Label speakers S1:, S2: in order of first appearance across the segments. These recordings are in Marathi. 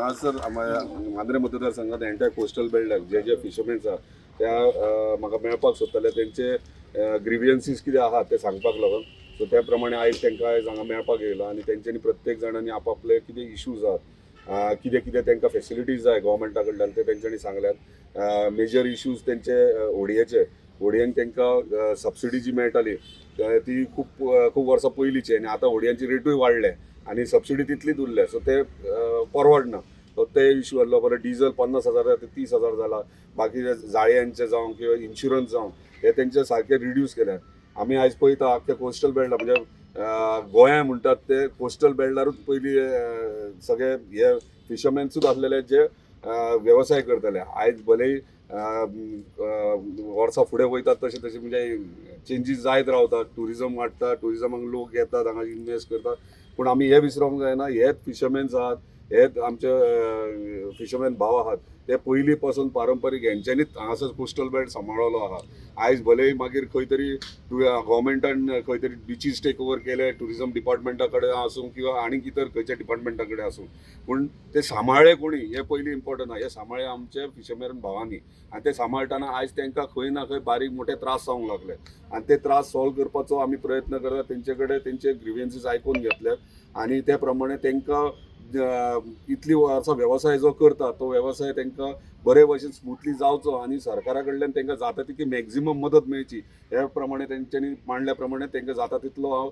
S1: हांगासर मांद्रे मतदारसंघात एंटायर कोस्टल बेल्टाक जे जे फिशरमॅन्स आहा त्या म्हाका मेळपाक सोदताले तेंचे ग्रिवियन्सीस कितें आहा ते सांगपाक लागून सो त्या प्रमाणे आयज तांकां आयज हांगा मेळपाक येयला आनी तेंच्यांनी प्रत्येक जाणांनी आपआपले कितें इश्यूज आहात कितें कितें तांकां फॅसिलिटीज जाय गोवोरमेंटा कडल्यान ते तेंच्यांनी सांगल्यात मेजर इश्यूज तेंचे ओडयेन तांकां सबसिडी जी मेळटाली ती खूब वर्सां पयलींची आनी आतां ओडयांची रेटूय वाडले आनी सबसिडी तितलीच उरल्या सो ते परवडना सो ते इश्यू आहलो परत डिझल 50,000 ते 30,000 जाला बाकी जाळयांचे जावं किंवा इन्शुरन्स जावं हे तेंचे सारके रिड्यूस केल्यात आमी आयज पळयता आख्या कोस्टल बेल्टा म्हणजे गोंया म्हणटात ते कोस्टल बेल्टारूच पयलीं सगळे हे फिशरमॅन्सूच आसलेले जे वेवसाय करताले आयज भलेही वर्सां फुडें वयतात तशें तशें म्हणजे चेंजीस जायत रावतात टुरिजम वाडटा टुरिजमाक लोक येतात हांगा इन्वेस्ट करतात पूण आमी हे विसरोंक जायना हेच फिशरमॅन्स आहात हेच आमचे फिशरमॅन भाव आहात ते पयलीं पासून पारंपारीक हेंच्यांनीच हांगासर कोस्टल बेल्ट सांबाळलो आहा आयज भलेही मागीर खंय तरी गोवोरमेंटान खंय तरी बिचीस टेक ओवर केले टुरिजम डिपार्टमेंटा कडेन आसूं किंवा आनीक इतर खंयच्या डिपार्टमेंटा कडेन आसूं पूण ते सांबाळ्ळे कोणी हे पयलीं इम्पॉर्टंट आहा हे सांबाळ्ळे आमचे फिशरमॅन भावांनी आनी ते सांबाळटाना आयज तांकां खंय ना खंय बारीक मोठे त्रास जावंक लागले आनी ते त्रास सॉल्व करपाचो आमी प्रयत्न करतात तेंचे कडेन तेंचे ग्रिवियन्सीस आयकून घेतल्यात आनी त्या प्रमाणे तांकां इतली वर्सां वेवसाय जो करता तो वेवसाय तांकां बरे भशेन स्मुथली जावचो आनी सरकारा कडल्यान तांकां जाता तितली मॅक्झिमम मदत मेळची ह्या प्रमाणे तेंच्यांनी मांडल्या प्रमाणे तांकां जाता तितलो हांव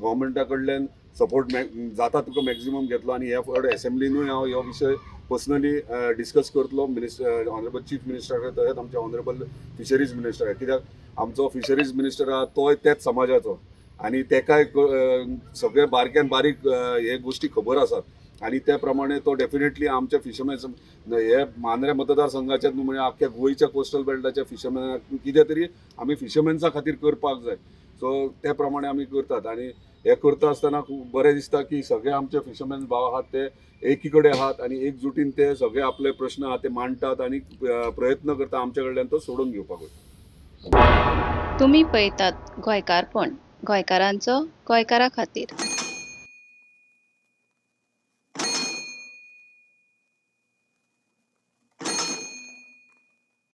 S1: गोवोरमेंटा कडल्यान सपोर्ट जाता तुका मॅक्झिमम घेतलो आनी ह्या फावट एसेंब्लीनूय हांव हो विशय पर्सनली डिस्कस करतलो ऑनरेबल चीफ मिनिस्टर तशेंच आमचे ऑनरेबल फिशरीज मिनिस्टर कित्याक आमचो फिशरीज मिनिस्टर आहा तोय त्याच समाजाचो आनी तेकाय सगळे बारक्यान बारीक हे गोष्टी खबर आसात आनी त्या प्रमाणे तो डेफिनेटली आमच्या फिशरमॅन्स हे मांद्रे मतदारसंघाचे न्हू म्हणजे आख्ख्या गोंयच्या कोस्टल बेल्टाच्या फिशरमॅनाक कितें तरी आमी फिशरमॅन्सा खातीर करपाक जाय सो त्या प्रमाणे आमी करतात आनी हे करता आसतना खूब बरें दिसता की सगळे आमचे फिशरमॅन भाव आहात ते एकी कडेन आहात आनी एकजुटीन ते सगळे आपले प्रश्न आहात ते मांडटात आनी प्रयत्न करता आमच्या कडल्यान तो सोडून घेवपाक
S2: तुम्ही पळयतात गोंयकारपण गोंयकारांचो गोंयकारा खातीर.